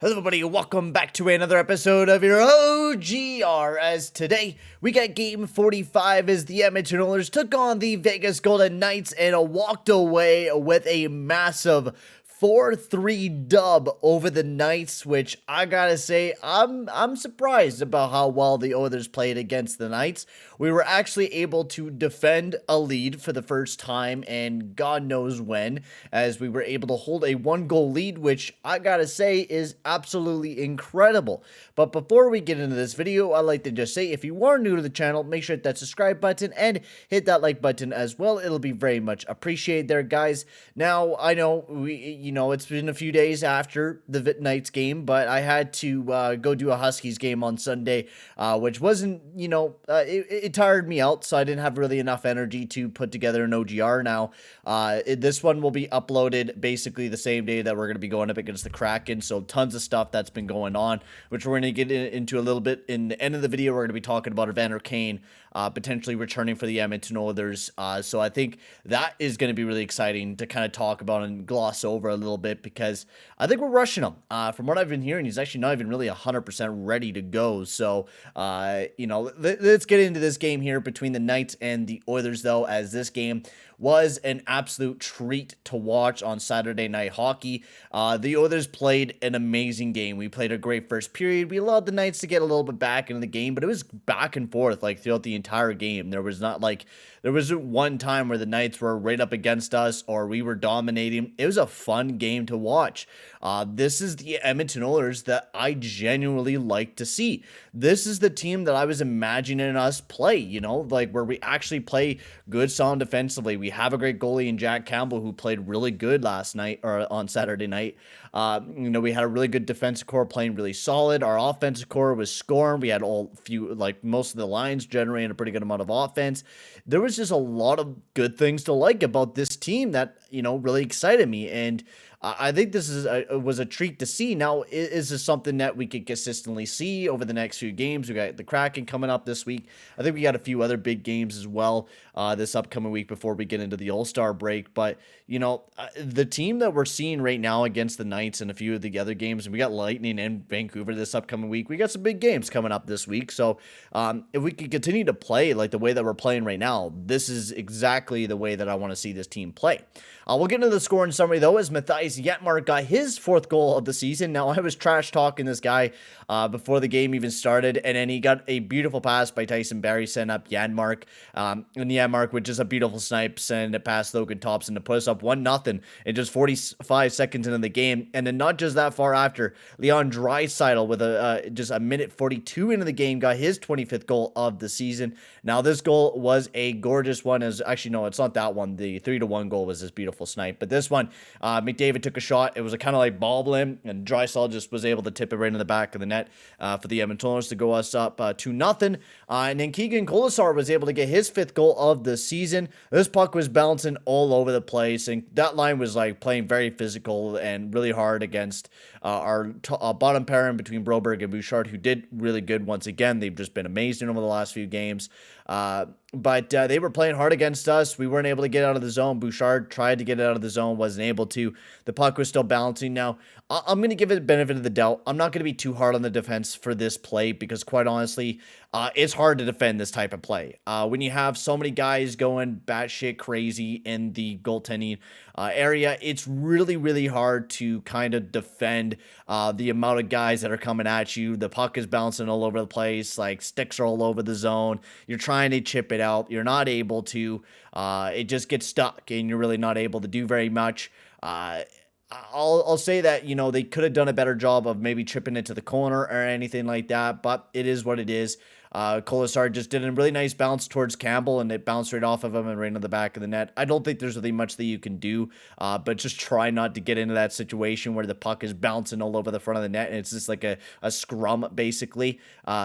Hello everybody, welcome back to another episode of your OGR, as today we got game 45 as the Edmonton Oilers took on the Vegas Golden Knights and walked away with a massive 4-3 dub over the Knights, which I gotta say, I'm surprised about how well the Oilers played against the Knights. We were actually able to defend a lead for the first time, and God knows when, as we were able to hold a 1-goal lead, which I gotta say is absolutely incredible. But before we get into this video, I'd like to just say, if you are new to the channel, make sure to hit that subscribe button and hit that like button as well. It'll be very much appreciated there, guys. Now, I know it's been a few days after the Knights game, but I had to go do a Huskies game on Sunday, which wasn't, it tired me out, so I didn't have really enough energy to put together an OGR. Now, this one will be uploaded basically the same day that we're going to be going up against the Kraken, so tons of stuff that's been going on, which we're going to get into a little bit. In the end of the video, we're going to be talking about Evander Kane potentially returning for the Edmonton Oilers, so I think that is going to be really exciting to kind of talk about and gloss over a little bit, because I think we're rushing him. From what I've been hearing, he's actually not even really 100% ready to go, so let's get into this game here between the Knights and the Oilers, though, as this game was an absolute treat to watch on Saturday Night Hockey. The Oilers played an amazing game. We played a great first period. We allowed the Knights to get a little bit back into the game, but it was back and forth like throughout the entire game. There wasn't one time where the Knights were right up against us or we were dominating. It was a fun game to watch. This is the Edmonton Oilers that I genuinely like to see. This is the team that I was imagining us play, where we actually play good, sound defensively. We have a great goalie in Jack Campbell, who played really good last night, or on Saturday night. We had a really good defensive core playing really solid. Our offensive core was scoring. We had most of the lines generating a pretty good amount of offense. There was just a lot of good things to like about this team that, really excited me. And I think this was a treat to see. Now, is this something that we could consistently see over the next few games? We got the Kraken coming up this week. I think we got a few other big games as well this upcoming week before we get into the All-Star break. But, the team that we're seeing right now against the Knights and a few of the other games, and we got Lightning and Vancouver this upcoming week. We got some big games coming up this week. So if we can continue to play like the way that we're playing right now, this is exactly the way that I want to see this team play. We'll get into the scoring summary, though, as Matthias Janmark got his 4th goal of the season. Now, I was trash talking this guy before the game even started, and then he got a beautiful pass by Tyson Barrie, sent up Janmark, and Janmark with just a beautiful snipe, send it past Logan Thompson to put us up 1-0 in just 45 seconds into the game. And then not just that far after, Leon Draisaitl with just a minute 42 into the game got his 25th goal of the season. Now, this goal was a gorgeous one. Actually, no, it's not that one. The 3-1 goal was this beautiful snipe, but this one, McDavid took a shot. It was a kind of like bobble in, and Draisaitl just was able to tip it right in the back of the net for the Edmonton Oilers to go us up 2-0. And then Keegan Colasar was able to get his 5th goal of the season. This puck was bouncing all over the place, and that line was like playing very physical and really hard against our bottom pairing between Broberg and Bouchard, who did really good once again. They've just been amazing over the last few games. But they were playing hard against us. We weren't able to get out of the zone. Bouchard tried to get out of the zone, wasn't able to. The puck was still bouncing. Now, I'm going to give it the benefit of the doubt. I'm not going to be too hard on the defense for this play, because quite honestly, it's hard to defend this type of play. When you have so many guys going batshit crazy in the goaltending area, it's really, really hard to kind of defend the amount of guys that are coming at you. The puck is bouncing all over the place. Like, sticks are all over the zone. You're trying to chip it out. You're not able to. It just gets stuck, and you're really not able to do very much. I'll say that, they could have done a better job of maybe chipping it to the corner or anything like that, but it is what it is. Colasar just did a really nice bounce towards Campbell, and it bounced right off of him and right into the back of the net. I don't think there's really much that you can do, but just try not to get into that situation where the puck is bouncing all over the front of the net, and it's just like a scrum, basically.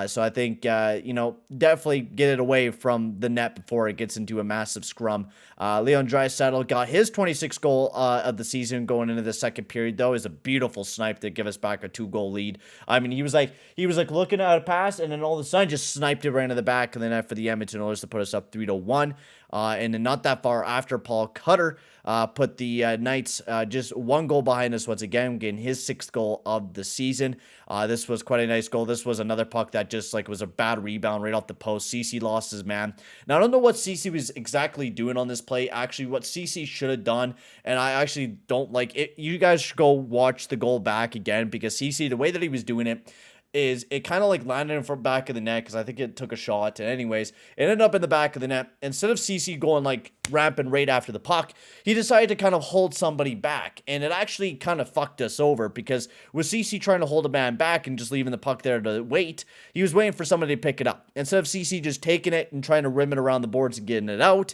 So I think, definitely get it away from the net before it gets into a massive scrum. Leon Draisaitl got his 26th goal of the season going into the second period, though. Is a beautiful snipe to give us back a 2-goal lead. I mean, he was like looking at a pass, and then all of a sudden just sniped it right into the back of the net for the Edmonton Oilers to put us up 3-1. And then not that far after, Paul Cutter put the Knights just one goal behind us once again, getting his 6th goal of the season. This was quite a nice goal. This was another puck that just like was a bad rebound right off the post. CC lost his man. Now, I don't know what CC was exactly doing on this play. Actually, what CC should have done, and I actually don't like it. You guys should go watch the goal back again, because CC, the way that he was doing it, is it kind of like landed in front back of the net, because I think it took a shot. And anyways, it ended up in the back of the net. Instead of CC going like ramping right after the puck, he decided to kind of hold somebody back. And it actually kind of fucked us over, because with CC trying to hold a man back and just leaving the puck there to wait, he was waiting for somebody to pick it up. Instead of CC just taking it and trying to rim it around the boards and getting it out,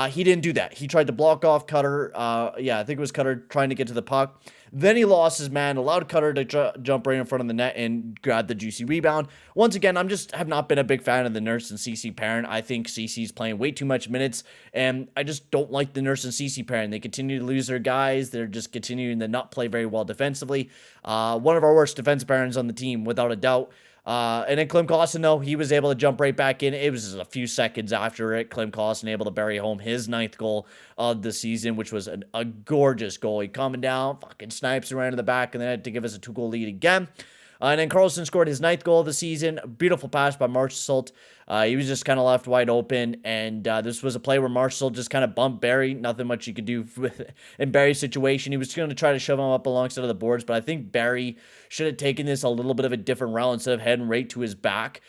he didn't do that. He tried to block off Cutter. Yeah, I think it was Cutter trying to get to the puck. Then he lost his man, allowed Cutter to jump right in front of the net and grab the juicy rebound. Once again, have not been a big fan of the Nurse and CC pairing. I think CC's playing way too much minutes, and I just don't like the Nurse and CC pairing. They continue to lose their guys. They're just continuing to not play very well defensively. One of our worst defensive pairings on the team, without a doubt. And then Klim Kostin, though, he was able to jump right back in. It was just a few seconds after it. Klim Kostin able to bury home his 9th goal of the season, which was a gorgeous goal. He coming down, fucking snipes around in the back of the net to give us a 2-goal lead again. And then Karlsson scored his 9th goal of the season. A beautiful pass by Marchessault. He was just kind of left wide open, and this was a play where Marchessault just kind of bumped Barry. Nothing much you could do in Barry's situation. He was going to try to shove him up alongside of the boards, but I think Barry should have taken this a little bit of a different route instead of heading right to his back,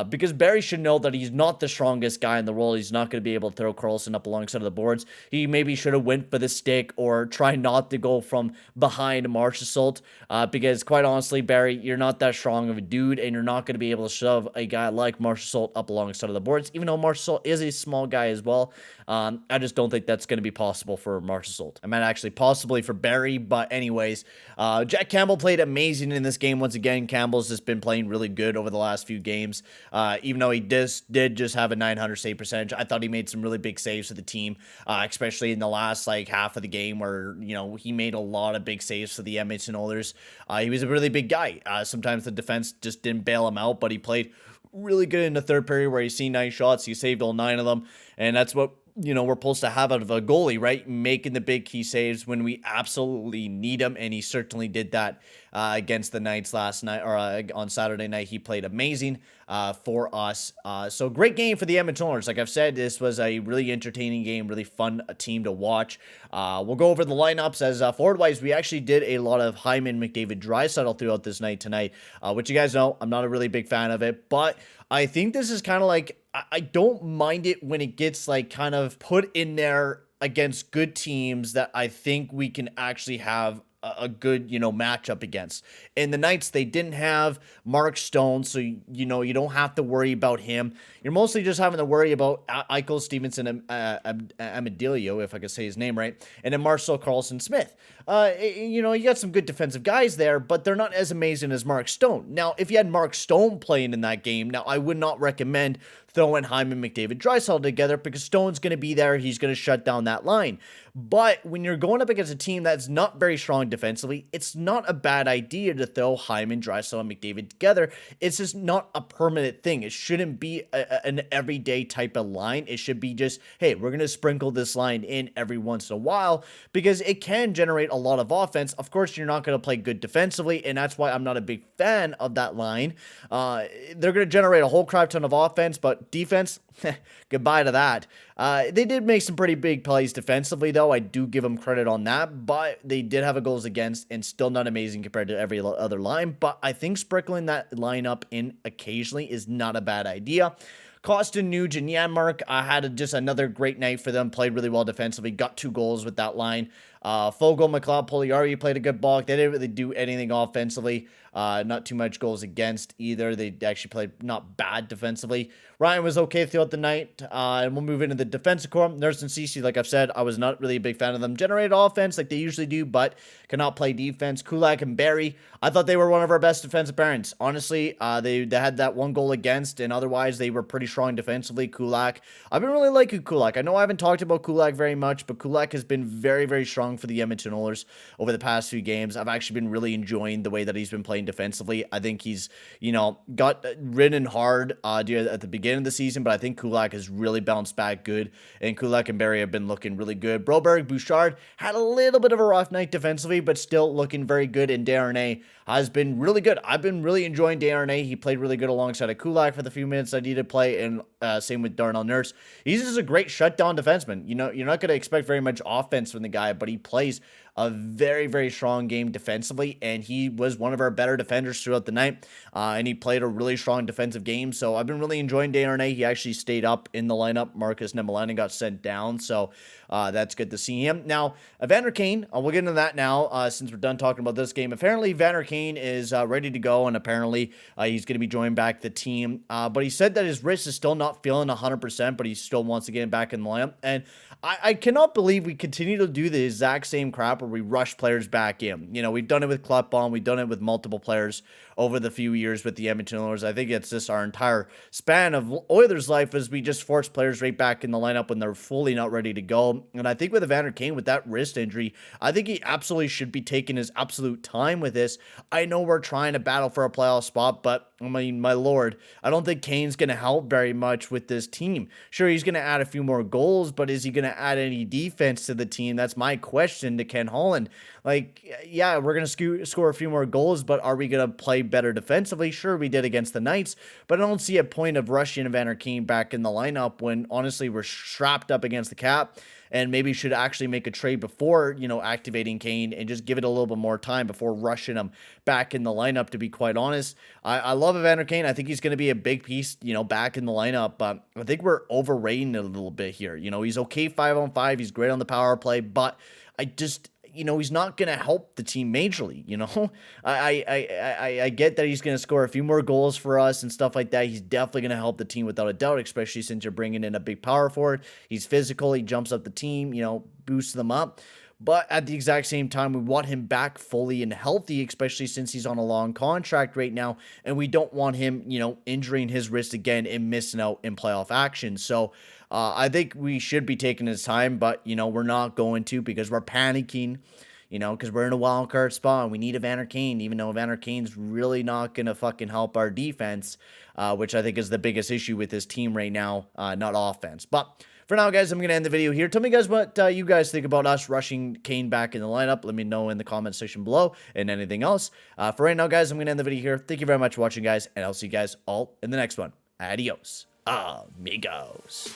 because Barry should know that he's not the strongest guy in the world. He's not going to be able to throw Karlsson up alongside of the boards. He maybe should have went for the stick or try not to go from behind Marchessault, because quite honestly, Barry, you're not that strong of a dude, and you're not going to be able to shove a guy like Marchessault up alongside of the boards, even though Marchessault is a small guy as well. I just don't think that's going to be possible for Marchessault. I meant actually possibly for Barry, but anyways, Jack Campbell played amazing in this game once again. Campbell's just been playing really good over the last few games, even though he did just have a 900 save percentage. I thought he made some really big saves for the team, especially in the last like half of the game where, you know, he made a lot of big saves for the Edmonton Oilers. He was a really big guy. Sometimes the defense just didn't bail him out, but he played really good in the third period where he seen 9 shots. He saved all 9 of them, and that's what, you know, we're supposed to have out of a goalie, right? Making the big key saves when we absolutely need them, and he certainly did that against the Knights last night, or on Saturday night. He played amazing for us. So great game for the Edmonton Oilers. Like I've said, this was a really entertaining game, really fun team to watch. We'll go over the lineups. As forward-wise, we actually did a lot of Hyman, McDavid, Draisaitl throughout this night tonight, which you guys know, I'm not a really big fan of it, but I think this is kind of like, I don't mind it when it gets like kind of put in there against good teams that I think we can actually have a good, you know, matchup against. In the Knights, they didn't have Mark Stone, so, you know, you don't have to worry about him. You're mostly just having to worry about Eichel, Stevenson, Amadilio, if I could say his name right, and then Marcel Karlsson Smith. You know, you got some good defensive guys there, but they're not as amazing as Mark Stone. Now, if you had Mark Stone playing in that game, now I would not recommend throwing Hyman, McDavid, Draisaitl together, because Stone's going to be there. He's going to shut down that line. But when you're going up against a team that's not very strong defensively, it's not a bad idea to throw Hyman, Draisaitl, and McDavid together. It's just not a permanent thing. It shouldn't be an everyday type of line. It should be just, hey, we're going to sprinkle this line in every once in a while, because it can generate a lot of offense. Of course, you're not going to play good defensively, and that's why I'm not a big fan of that line. They're going to generate a whole crap ton of offense, but defense, goodbye to that. They did make some pretty big plays defensively, though. I do give them credit on that, but they did have a goals against, and still not amazing compared to every other line. But I think sprinkling that lineup in occasionally is not a bad idea. Kostin, Nuge, and Janmark had just another great night for them. Played really well defensively. Got 2 goals with that line. Fogle, McLeod, Pugliari played a good ball. They didn't really do anything offensively. Not too much goals against either. They actually played not bad defensively. Ryan was okay throughout the night. And we'll move into the defensive core. Nurse and CC, like I've said, I was not really a big fan of them. Generated offense like they usually do, but cannot play defense. Kulak and Barry, I thought they were one of our best defensive pairings. Honestly, they had that 1 goal against, and otherwise they were pretty strong defensively. Kulak, I've been really liking Kulak. I know I haven't talked about Kulak very much, but Kulak has been very, very strong strong for the Edmonton Oilers over the past few games. I've actually been really enjoying the way that he's been playing defensively. I think he's, got ridden hard at the beginning of the season, but I think Kulak has really bounced back good, and Kulak and Barrie have been looking really good. Broberg, Bouchard had a little bit of a rough night defensively, but still looking very good, and Desharnais has been really good. I've been really enjoying Desharnais. He played really good alongside of Kulak for the few minutes I needed to play, and same with Darnell Nurse. He's just a great shutdown defenseman. You're not going to expect very much offense from the guy, but he plays a very, very strong game defensively, and he was one of our better defenders throughout the night, and he played a really strong defensive game, so I've been really enjoying Desharnais. He actually stayed up in the lineup. Marcus Nemelainen got sent down, so that's good to see him. Now, Evander Kane, we'll get into that now, since we're done talking about this game. Apparently, Evander Kane is ready to go, and apparently he's going to be joining back the team, but he said that his wrist is still not feeling 100%, but he still wants to get back in the lineup, and I cannot believe we continue to do the exact same crap where we rush players back in. We've done it with Klefbom. We've done it with multiple players over the few years with the Edmonton Oilers. I think it's just our entire span of Oilers life as we just force players right back in the lineup when they're fully not ready to go. And I think with Evander Kane, with that wrist injury, I think he absolutely should be taking his absolute time with this. I know we're trying to battle for a playoff spot, but I mean, my lord, I don't think Kane's going to help very much with this team. Sure, he's going to add a few more goals, but is he going to add any defense to the team? That's my question to Ken Holland. Like, yeah, we're going to score a few more goals, but are we going to play better defensively? Sure, we did against the Knights, but I don't see a point of rushing Evander Kane back in the lineup when, honestly, we're strapped up against the cap, and maybe should actually make a trade before, activating Kane and just give it a little bit more time before rushing him back in the lineup, to be quite honest. I love Evander Kane. I think he's going to be a big piece, back in the lineup, but I think we're overrating it a little bit here. He's okay 5-on-5. He's great on the power play, but I just... he's not going to help the team majorly, I get that he's going to score a few more goals for us and stuff like that. He's definitely going to help the team without a doubt, especially since you're bringing in a big power forward. He's physical. He jumps up the team, boosts them up. But at the exact same time, we want him back fully and healthy, especially since he's on a long contract right now, and we don't want him, injuring his wrist again and missing out in playoff action. So I think we should be taking his time, but, we're not going to, because we're panicking, because we're in a wild card spot and we need Evander Kane, even though Evander Kane's really not going to fucking help our defense, which I think is the biggest issue with this team right now, not offense. But for now, guys, I'm going to end the video here. Tell me, guys, what you guys think about us rushing Kane back in the lineup. Let me know in the comment section below, and anything else. For right now, guys, I'm going to end the video here. Thank you very much for watching, guys, and I'll see you guys all in the next one. Adios, amigos.